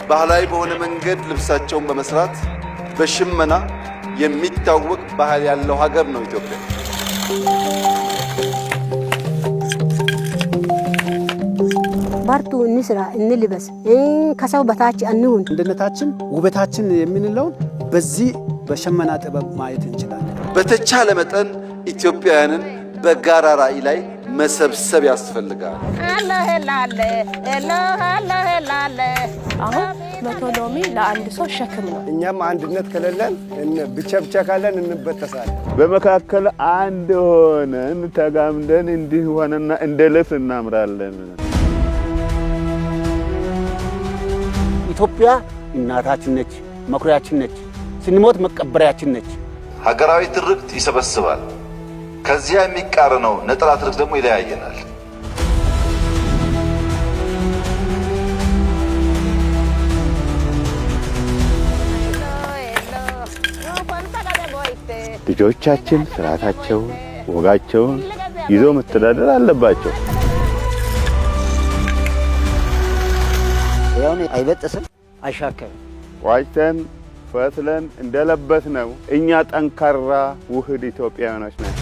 ባህላዊ በሆነ መንገድ ልብሳቸውን በመስራት በሽመና የሚታወቅ ባህል ያለው ሀገር ነው ኢትዮጵያ። ባርቱ እንስራ እንልበስ ከሰው በታች አንሁን። አንድነታችን ውበታችን የምንለው በዚህ በሽመና ጥበብ ማየት እንችላለን። በተቻለ መጠን ኢትዮጵያውያንን በጋራ ራዕይ ላይ መሰብሰብ ያስፈልጋል። አሁን 100 ሎሚ ለአንድ ሰው ሸክም ነው። እኛም አንድነት ከሌለን ብቻ ካለን እንበተሳለን። በመካከል አንድ ሆነን ተጋምደን እንዲህ ሆነና እንደ ልብስ እናምራለን። ኢትዮጵያ እናታችን ነች፣ መኩሪያችን ነች፣ ስንሞት መቀበሪያችን ነች። ሀገራዊ ትርክት ይሰበስባል። ከዚያ የሚቃረነው ነጠላ ትርክት ደግሞ ይለያየናል። ልጆቻችን ስርዓታቸውን ወጋቸውን ይዘው መተዳደር አለባቸው። ያው አይበጥስም፣ አይሻከርም። ዋጅተን ፈትለን እንደለበስ ነው። እኛ ጠንካራ ውህድ ኢትዮጵያውያኖች ነን።